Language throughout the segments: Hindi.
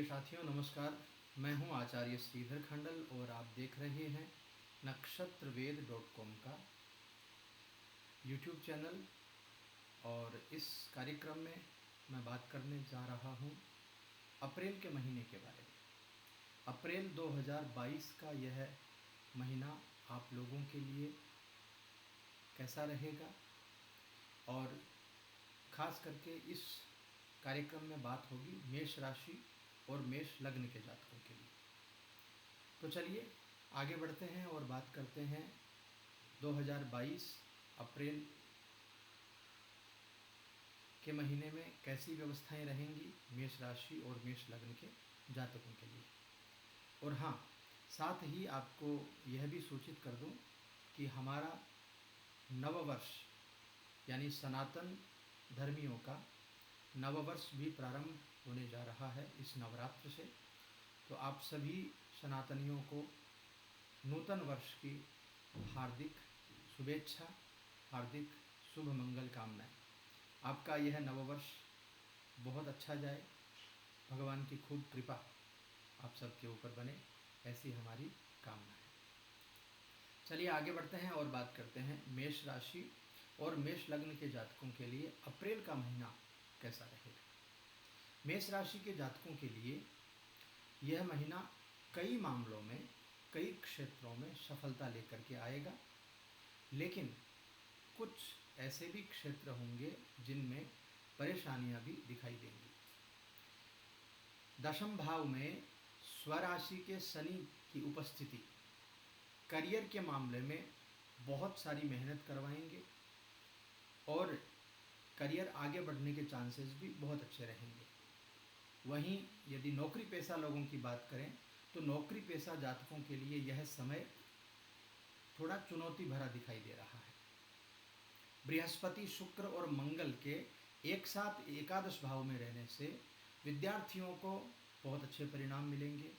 प्रिय साथियों नमस्कार। मैं हूं आचार्य श्रीधर खंडल और आप देख रहे हैं नक्षत्रवेद.com का यूट्यूब चैनल। और इस कार्यक्रम में मैं बात करने जा रहा हूं अप्रैल के महीने के बारे में। अप्रैल 2022 का यह महीना आप लोगों के लिए कैसा रहेगा, और ख़ास करके इस कार्यक्रम में बात होगी मेष राशि और मेष लग्न के जातकों के लिए। तो चलिए आगे बढ़ते हैं और बात करते हैं 2022 अप्रैल के महीने में कैसी व्यवस्थाएं रहेंगी मेष राशि और मेष लग्न के जातकों के लिए। और हाँ, साथ ही आपको यह भी सूचित कर दूं कि हमारा नववर्ष यानी सनातन धर्मियों का नववर्ष भी प्रारंभ होने जा रहा है इस नवरात्र से। तो आप सभी सनातनियों को नूतन वर्ष की हार्दिक शुभेच्छा, हार्दिक शुभ मंगल कामनाएं। आपका यह नववर्ष बहुत अच्छा जाए, भगवान की खूब कृपा आप सबके ऊपर बने, ऐसी हमारी कामना है। चलिए आगे बढ़ते हैं और बात करते हैं मेष राशि और मेष लग्न के जातकों के लिए अप्रैल का महीना कैसा रहेगा। मेष राशि के जातकों के लिए यह महीना कई मामलों में, कई क्षेत्रों में सफलता लेकर के आएगा, लेकिन कुछ ऐसे भी क्षेत्र होंगे जिनमें परेशानियां भी दिखाई देंगी। दशम भाव में स्वराशि के शनि की उपस्थिति करियर के मामले में बहुत सारी मेहनत करवाएंगे और करियर आगे बढ़ने के चांसेस भी बहुत अच्छे रहेंगे। वहीं यदि नौकरी पेशा लोगों की बात करें तो नौकरी पेशा जातकों के लिए यह समय थोड़ा चुनौती भरा दिखाई दे रहा है। बृहस्पति, शुक्र और मंगल के एक साथ एकादश भाव में रहने से विद्यार्थियों को बहुत अच्छे परिणाम मिलेंगे।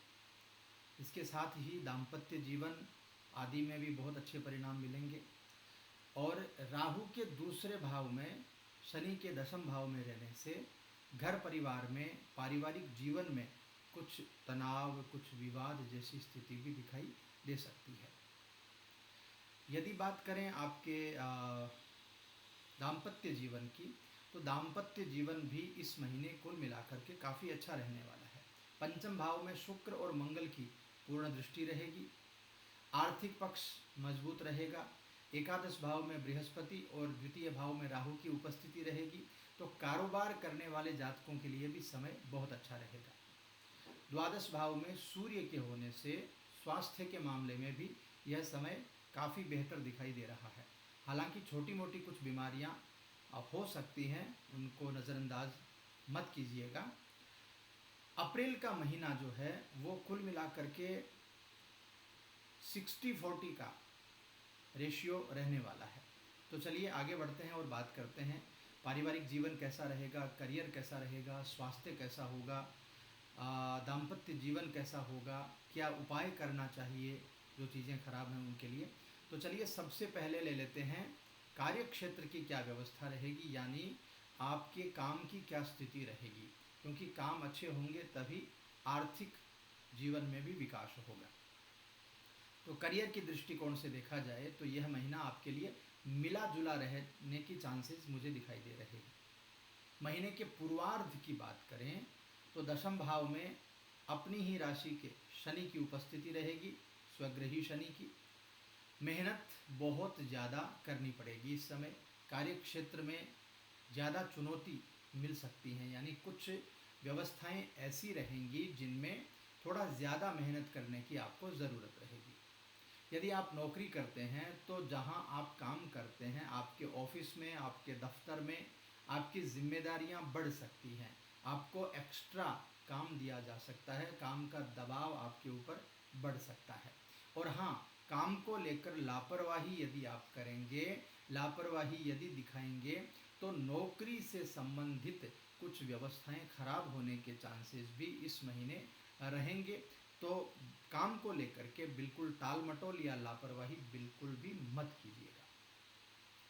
इसके साथ ही दाम्पत्य जीवन आदि में भी बहुत अच्छे परिणाम मिलेंगे। और राहु के दूसरे भाव में शनि के दशम भाव में रहने से घर परिवार में, पारिवारिक जीवन में कुछ तनाव, कुछ विवाद जैसी स्थिति भी दिखाई दे सकती है। यदि बात करें आपके दाम्पत्य जीवन की, तो दाम्पत्य जीवन भी इस महीने कुल मिलाकर के काफ़ी अच्छा रहने वाला है। पंचम भाव में शुक्र और मंगल की पूर्ण दृष्टि रहेगी। आर्थिक पक्ष मजबूत रहेगा। एकादश भाव में बृहस्पति और द्वितीय भाव में राहु की उपस्थिति रहेगी, तो कारोबार करने वाले जातकों के लिए भी समय बहुत अच्छा रहेगा। द्वादश भाव में सूर्य के होने से स्वास्थ्य के मामले में भी यह समय काफ़ी बेहतर दिखाई दे रहा है। हालांकि छोटी मोटी कुछ बीमारियां हो सकती हैं, उनको नज़रअंदाज मत कीजिएगा। अप्रैल का महीना जो है वो कुल मिलाकर के 60-40 का रेशियो रहने वाला है। तो चलिए आगे बढ़ते हैं और बात करते हैं पारिवारिक जीवन कैसा रहेगा, करियर कैसा रहेगा, स्वास्थ्य कैसा होगा, दाम्पत्य जीवन कैसा होगा, क्या उपाय करना चाहिए जो चीज़ें खराब हैं उनके लिए। तो चलिए सबसे पहले ले लेते हैं कार्य क्षेत्र की क्या व्यवस्था रहेगी, यानी आपके काम की क्या स्थिति रहेगी, क्योंकि काम अच्छे होंगे तभी आर्थिक जीवन में भी विकास होगा। तो करियर की दृष्टिकोण से देखा जाए तो यह महीना आपके लिए मिला जुला रहने की चांसेस मुझे दिखाई दे रहे हैं। महीने के पूर्वार्ध की बात करें तो दशम भाव में अपनी ही राशि के शनि की उपस्थिति रहेगी, स्वगृही शनि की। मेहनत बहुत ज़्यादा करनी पड़ेगी इस समय। कार्य क्षेत्र में ज़्यादा चुनौती मिल सकती हैं, यानी कुछ व्यवस्थाएं ऐसी रहेंगी जिनमें थोड़ा ज़्यादा मेहनत करने की आपको ज़रूरत रहेगी। यदि आप नौकरी करते हैं तो जहां आप काम करते हैं, आपके ऑफिस में, आपके दफ्तर में आपकी जिम्मेदारियां बढ़ सकती हैं, आपको एक्स्ट्रा काम दिया जा सकता है, काम का दबाव आपके ऊपर बढ़ सकता है। और हाँ, काम को लेकर लापरवाही यदि आप करेंगे, लापरवाही यदि दिखाएंगे तो नौकरी से संबंधित कुछ व्यवस्थाएं खराब होने के चांसेस भी इस महीने रहेंगे। तो काम को लेकर के बिल्कुल टाल मटोल या लापरवाही बिल्कुल भी मत कीजिएगा।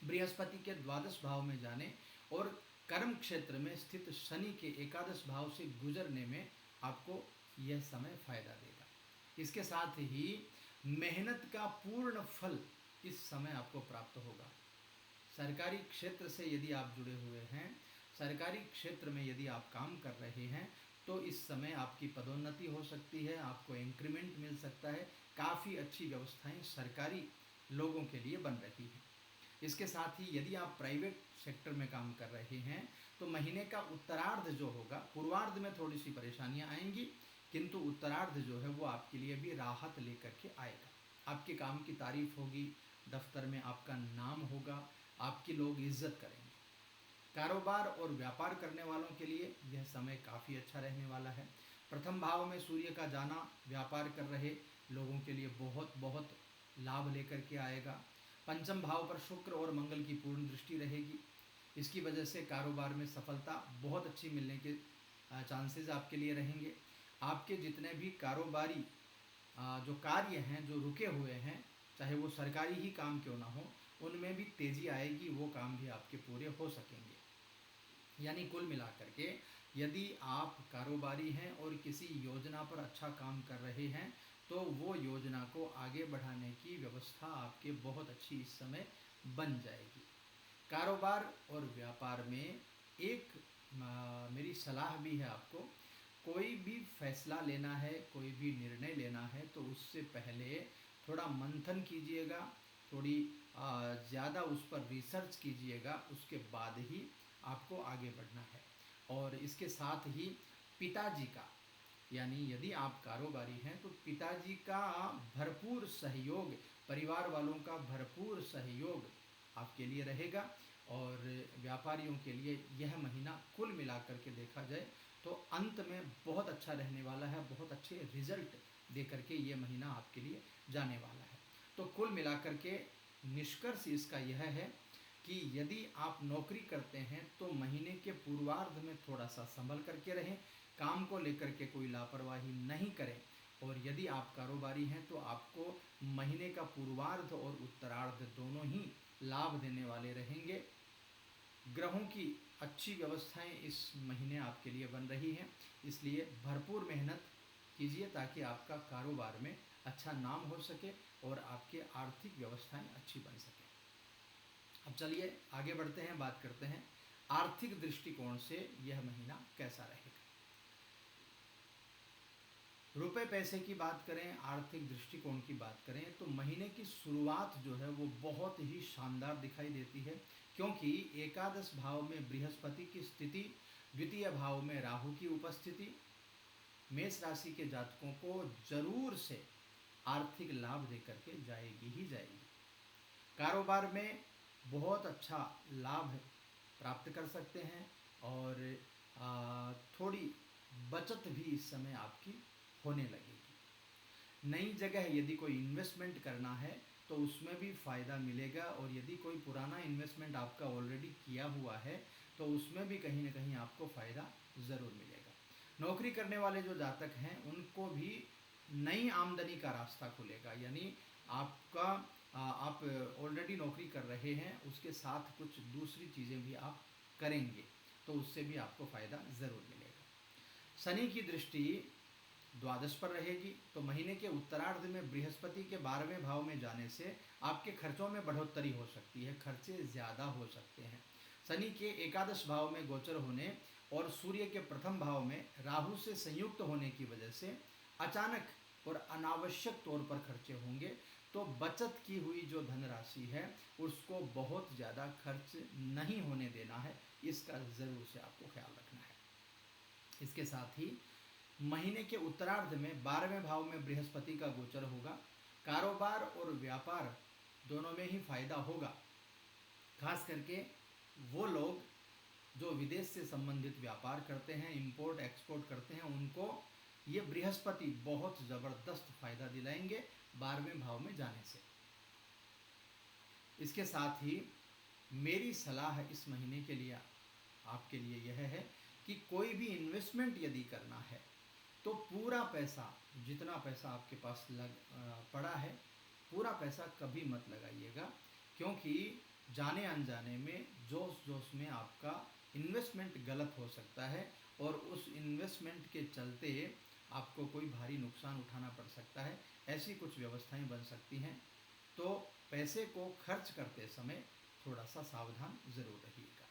बृहस्पति के द्वादश भाव में जाने और कर्म क्षेत्र में स्थित शनि के एकादश भाव से गुजरने में आपको यह समय फ़ायदा देगा। इसके साथ ही मेहनत का पूर्ण फल इस समय आपको प्राप्त होगा। सरकारी क्षेत्र से यदि आप जुड़े हुए हैं, सरकारी क्षेत्र में यदि आप काम कर रहे हैं, तो इस समय आपकी पदोन्नति हो सकती है, आपको इंक्रीमेंट मिल सकता है। काफ़ी अच्छी व्यवस्थाएं सरकारी लोगों के लिए बन रही हैं। इसके साथ ही यदि आप प्राइवेट सेक्टर में काम कर रहे हैं, तो महीने का उत्तरार्ध जो होगा, पूर्वार्ध में थोड़ी सी परेशानियां आएंगी, किंतु उत्तरार्ध जो है वो आपके लिए भी राहत लेकर के आएगा। आपके काम की तारीफ होगी, दफ्तर में आपका नाम होगा, आपकी लोग इज्जत करेंगे। कारोबार और व्यापार करने वालों के लिए यह समय काफ़ी अच्छा रहने वाला है। प्रथम भाव में सूर्य का जाना व्यापार कर रहे लोगों के लिए बहुत बहुत लाभ लेकर के आएगा। पंचम भाव पर शुक्र और मंगल की पूर्ण दृष्टि रहेगी। इसकी वजह से कारोबार में सफलता बहुत अच्छी मिलने के चांसेस आपके लिए रहेंगे। आपके जितने भी कारोबारी जो कार्य हैं, जो रुके हुए हैं, चाहे वो सरकारी ही काम क्यों ना हो, उनमें भी तेज़ी आएगी, वो काम भी आपके पूरे हो सकेंगे। यानी कुल मिलाकर के यदि आप कारोबारी हैं और किसी योजना पर अच्छा काम कर रहे हैं, तो वो योजना को आगे बढ़ाने की व्यवस्था आपके बहुत अच्छी इस समय बन जाएगी। कारोबार और व्यापार में एक मेरी सलाह भी है आपको, कोई भी फैसला लेना है, कोई भी निर्णय लेना है, तो उससे पहले थोड़ा मंथन कीजिएगा, थोड़ी ज़्यादा उस पर रिसर्च कीजिएगा, उसके बाद ही आपको आगे बढ़ना है। और इसके साथ ही पिताजी का, यानी यदि आप कारोबारी हैं तो पिताजी का भरपूर सहयोग, परिवार वालों का भरपूर सहयोग आपके लिए रहेगा। और व्यापारियों के लिए यह महीना कुल मिलाकर के देखा जाए तो अंत में बहुत अच्छा रहने वाला है, बहुत अच्छे रिजल्ट दे करके ये महीना आपके लिए जाने वाला है। तो कुल मिलाकर के निष्कर्ष इसका यह है कि यदि आप नौकरी करते हैं तो महीने के पूर्वार्ध में थोड़ा सा संभल करके रहें, काम को लेकर के कोई लापरवाही नहीं करें। और यदि आप कारोबारी हैं तो आपको महीने का पूर्वार्ध और उत्तरार्ध दोनों ही लाभ देने वाले रहेंगे। ग्रहों की अच्छी व्यवस्थाएं इस महीने आपके लिए बन रही हैं, इसलिए भरपूर मेहनत कीजिए ताकि आपका कारोबार में अच्छा नाम हो सके और आपके आर्थिक व्यवस्थाएं अच्छी बन सके। अब चलिए आगे बढ़ते हैं, बात करते हैं आर्थिक दृष्टिकोण से यह महीना कैसा रहेगा। रुपए पैसे की बात करें, आर्थिक दृष्टिकोण की बात करें, तो महीने की शुरुआत जो है वो बहुत ही शानदार दिखाई देती है, क्योंकि एकादश भाव में बृहस्पति की स्थिति, द्वितीय भाव में राहु की उपस्थिति मेष राशि के जातकों को जरूर से आर्थिक लाभ देकर के जाएगी ही जाएगी। कारोबार में बहुत अच्छा लाभ प्राप्त कर सकते हैं और थोड़ी बचत भी इस समय आपकी होने लगेगी। नई जगह यदि कोई इन्वेस्टमेंट करना है तो उसमें भी फ़ायदा मिलेगा, और यदि कोई पुराना इन्वेस्टमेंट आपका ऑलरेडी किया हुआ है तो उसमें भी कहीं ना कहीं आपको फ़ायदा ज़रूर मिलेगा। नौकरी करने वाले जो जातक हैं उनको भी नई आमदनी का रास्ता खुलेगा, यानी आपका आप ऑलरेडी नौकरी कर रहे हैं, उसके साथ कुछ दूसरी चीज़ें भी आप करेंगे तो उससे भी आपको फ़ायदा ज़रूर मिलेगा। शनि की दृष्टि द्वादश पर रहेगी, तो महीने के उत्तरार्ध में बृहस्पति के 12वें भाव में जाने से आपके खर्चों में बढ़ोतरी हो सकती है, खर्चे ज़्यादा हो सकते हैं। शनि के एकादश भाव में गोचर होने और सूर्य के प्रथम भाव में राहु से संयुक्त होने की वजह से अचानक और अनावश्यक तौर पर खर्चे होंगे, तो बचत की हुई जो धनराशि है उसको बहुत ज़्यादा खर्च नहीं होने देना है, इसका ज़रूर से आपको ख्याल रखना है। इसके साथ ही महीने के उत्तरार्ध में 12वें भाव में बृहस्पति का गोचर होगा, कारोबार और व्यापार दोनों में ही फायदा होगा। खास करके वो लोग जो विदेश से संबंधित व्यापार करते हैं, इंपोर्ट एक्सपोर्ट करते हैं, उनको ये बृहस्पति बहुत ज़बरदस्त फायदा दिलाएंगे 12वें भाव में जाने से। इसके साथ ही मेरी सलाह इस महीने के लिए आपके लिए यह है कि कोई भी इन्वेस्टमेंट यदि करना है तो पूरा पैसा, जितना पैसा आपके पास पड़ा है, पूरा पैसा कभी मत लगाइएगा, क्योंकि जाने अनजाने में जोश जोश में आपका इन्वेस्टमेंट गलत हो सकता है और उस इन्वेस्टमेंट के चलते आपको कोई भारी नुकसान उठाना पड़ सकता है। ऐसी कुछ व्यवस्थाएं बन सकती हैं। तो पैसे को खर्च करते समय थोड़ा सा सावधान ज़रूर रहिएगा।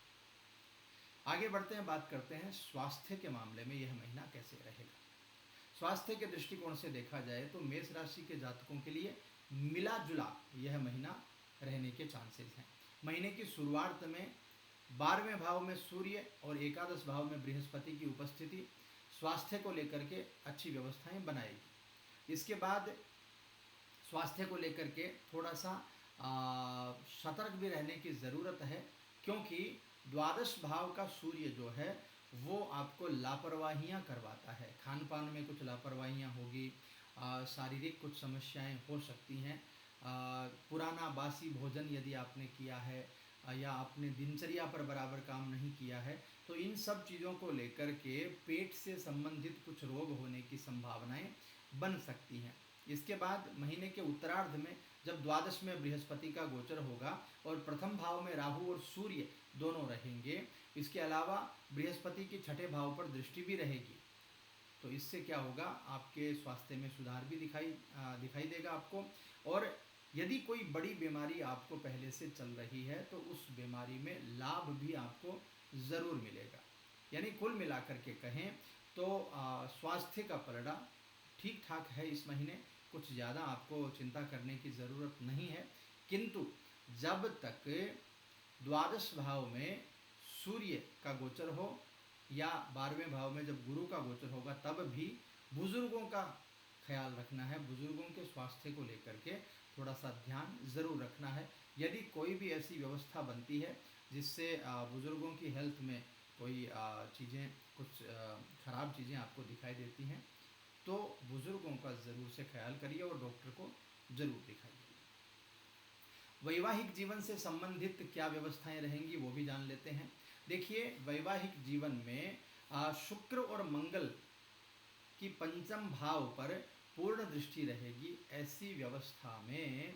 आगे बढ़ते हैं, बात करते हैं स्वास्थ्य के मामले में यह महीना कैसे रहेगा। स्वास्थ्य के दृष्टिकोण से देखा जाए तो मेष राशि के जातकों के लिए मिला जुला यह महीना रहने के चांसेस हैं। महीने की शुरुआत में 12वें भाव में सूर्य और एकादश भाव में बृहस्पति की उपस्थिति स्वास्थ्य को लेकर के अच्छी व्यवस्थाएं बनाएगी। इसके बाद स्वास्थ्य को लेकर के थोड़ा सा सतर्क भी रहने की ज़रूरत है, क्योंकि द्वादश भाव का सूर्य जो है वो आपको लापरवाहियां करवाता है। खान पान में कुछ लापरवाहियां होगी, शारीरिक कुछ समस्याएं हो सकती हैं। पुराना बासी भोजन यदि आपने किया है या आपने दिनचर्या पर बराबर काम नहीं किया है, तो इन सब चीज़ों को लेकर के पेट से संबंधित कुछ रोग होने की संभावनाएं बन सकती हैं। इसके बाद महीने के उत्तरार्ध में जब द्वादश में बृहस्पति का गोचर होगा और प्रथम भाव में राहु और सूर्य दोनों रहेंगे, इसके अलावा बृहस्पति की छठे भाव पर दृष्टि भी रहेगी, तो इससे क्या होगा, आपके स्वास्थ्य में सुधार भी दिखाई देगा आपको। और यदि कोई बड़ी बीमारी आपको पहले से चल रही है तो उस बीमारी में लाभ भी आपको ज़रूर मिलेगा। यानी कुल मिलाकर के कहें तो स्वास्थ्य का पलड़ा ठीक ठाक है इस महीने, कुछ ज़्यादा आपको चिंता करने की ज़रूरत नहीं है। किंतु जब तक द्वादश भाव में सूर्य का गोचर हो या 12वें भाव में जब गुरु का गोचर होगा, तब भी बुजुर्गों का ख्याल रखना है। बुजुर्गों के स्वास्थ्य को लेकर के थोड़ा सा ध्यान ज़रूर रखना है। यदि कोई भी ऐसी व्यवस्था बनती है जिससे बुजुर्गों की हेल्थ में कोई चीज़ें, कुछ ख़राब चीज़ें आपको दिखाई देती हैं, तो बुजुर्गों का ज़रूर से ख्याल करिए और डॉक्टर को ज़रूर दिखाइए। वैवाहिक जीवन से संबंधित क्या व्यवस्थाएं रहेंगी वो भी जान लेते हैं। देखिए, वैवाहिक जीवन में शुक्र और मंगल की पंचम भाव पर पूर्ण दृष्टि रहेगी। ऐसी व्यवस्था में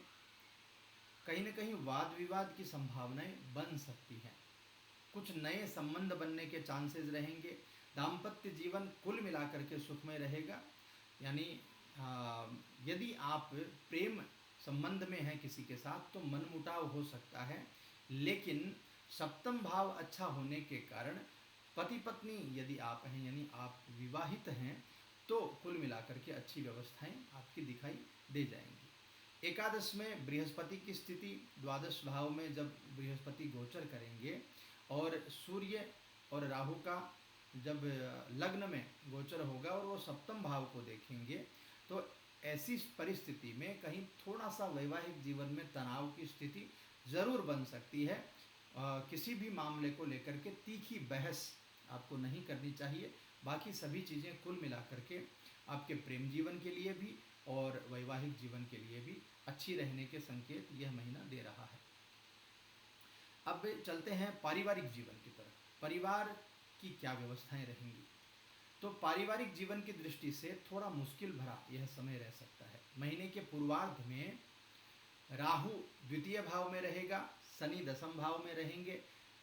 कहीं न कहीं वाद विवाद की संभावनाएं बन सकती हैं। कुछ नए संबंध बनने के चांसेस रहेंगे। दाम्पत्य जीवन कुल मिलाकर के सुखमय रहेगा। यानी यदि आप प्रेम संबंध में हैं किसी के साथ तो मनमुटाव हो सकता है, लेकिन सप्तम भाव अच्छा होने के कारण पति पत्नी यदि आप हैं, यानी आप विवाहित हैं, तो कुल मिलाकर के अच्छी व्यवस्थाएं आपकी दिखाई दे जाएंगी। एकादश में बृहस्पति की स्थिति, द्वादश भाव में जब बृहस्पति गोचर करेंगे और सूर्य और राहु का जब लग्न में गोचर होगा और वो सप्तम भाव को देखेंगे, तो ऐसी परिस्थिति में कहीं थोड़ा सा वैवाहिक जीवन में तनाव की स्थिति ज़रूर बन सकती है। किसी भी मामले को लेकर के तीखी बहस आपको नहीं करनी चाहिए। बाकी सभी चीज़ें कुल मिलाकर के आपके प्रेम जीवन के लिए भी और वैवाहिक जीवन के लिए भी अच्छी रहने के संकेत यह महीना दे रहा है। अब चलते हैं पारिवारिक जीवन की तरफ। परिवार की क्या व्यवस्थाएं रहेंगी, तो पारिवारिक जीवन की दृष्टि से थोड़ा मुश्किल भरा यह समय रह सकता है। महीने के पूर्वार्ध में राहु द्वितीय भाव में रहेगा, शनि दसम भाव में रहेंगे,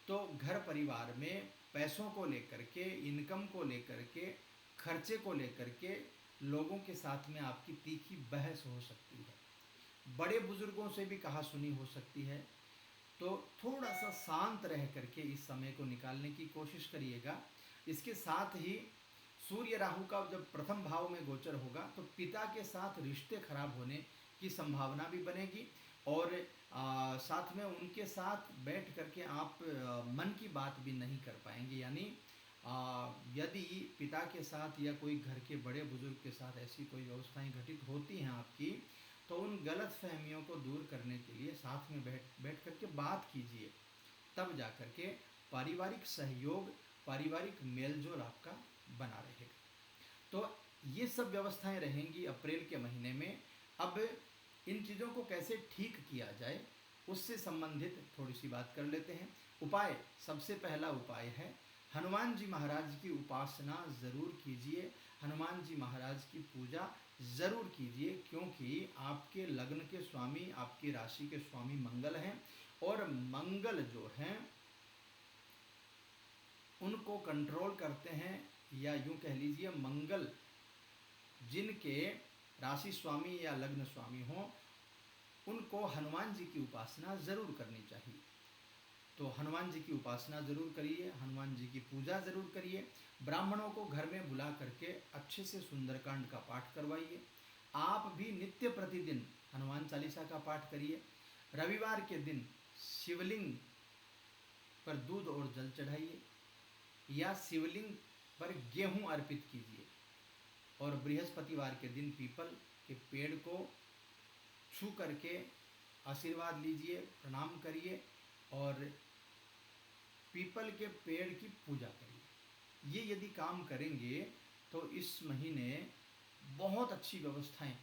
तो घर परिवार में पैसों को लेकर के, इनकम को लेकर के, खर्चे को लेकर के लोगों के साथ में आपकी तीखी बहस हो सकती है। बड़े बुजुर्गों से भी कहा सुनी हो सकती है। तो थोड़ा सा शांत रह करके इस समय को निकालने की कोशिश करिएगा। इसके साथ ही सूर्य राहु का जब प्रथम भाव में गोचर होगा तो पिता के साथ रिश्ते खराब होने की संभावना भी बनेगी और साथ में उनके साथ बैठ करके आप मन की बात भी नहीं कर पाएंगे। यानी यदि पिता के साथ या कोई घर के बड़े बुजुर्ग के साथ ऐसी कोई व्यवस्थाएं घटित होती हैं आपकी, तो उन गलत फहमियों को दूर करने के लिए साथ में बैठ करके बात कीजिए, तब जा कर के पारिवारिक सहयोग, पारिवारिक मेलजोल आपका बना रहेगा। तो ये सब व्यवस्थाएं रहेंगी अप्रैल के महीने में। अब इन चीज़ों को कैसे ठीक किया जाए उससे संबंधित थोड़ी सी बात कर लेते हैं। उपाय, सबसे पहला उपाय है हनुमान जी महाराज की उपासना ज़रूर कीजिए। हनुमान जी महाराज की पूजा ज़रूर कीजिए, क्योंकि आपके लग्न के स्वामी, आपकी राशि के स्वामी मंगल हैं और मंगल जो हैं उनको कंट्रोल करते हैं, या यूं कह लीजिए मंगल जिनके राशि स्वामी या लग्न स्वामी हों, उनको हनुमान जी की उपासना ज़रूर करनी चाहिए। तो हनुमान जी की उपासना ज़रूर करिए, हनुमान जी की पूजा ज़रूर करिए। ब्राह्मणों को घर में बुला करके अच्छे से सुंदरकांड का पाठ करवाइए। आप भी नित्य प्रतिदिन हनुमान चालीसा का पाठ करिए। रविवार के दिन शिवलिंग पर दूध और जल चढ़ाइए, या शिवलिंग पर गेहूं अर्पित कीजिए। और बृहस्पतिवार के दिन पीपल के पेड़ को छू करके आशीर्वाद लीजिए, प्रणाम करिए और पीपल के पेड़ की पूजा करिए। ये यदि काम करेंगे तो इस महीने बहुत अच्छी व्यवस्थाएं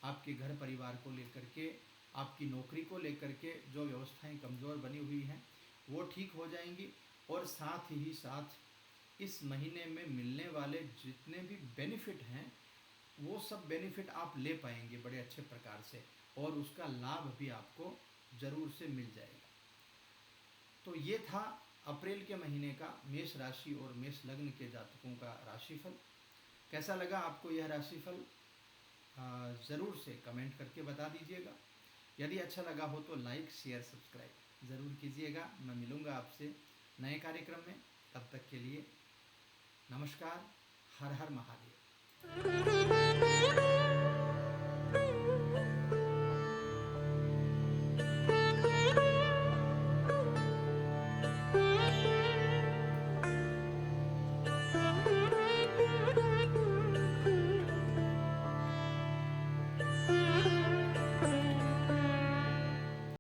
आपके घर परिवार को लेकर के, आपकी नौकरी को लेकर के जो व्यवस्थाएं कमज़ोर बनी हुई हैं वो ठीक हो जाएंगी। और साथ ही साथ इस महीने में मिलने वाले जितने भी बेनिफिट हैं वो सब बेनिफिट आप ले पाएंगे बड़े अच्छे प्रकार से, और उसका लाभ भी आपको ज़रूर से मिल जाएगा। तो ये था अप्रैल के महीने का मेष राशि और मेष लग्न के जातकों का राशिफल। कैसा लगा आपको यह राशिफल? ज़रूर से कमेंट करके बता दीजिएगा। यदि अच्छा लगा हो तो लाइक शेयर सब्सक्राइब ज़रूर कीजिएगा। मैं मिलूँगा आपसे नए कार्यक्रम में, तब तक के लिए नमस्कार। हर हर महादेव।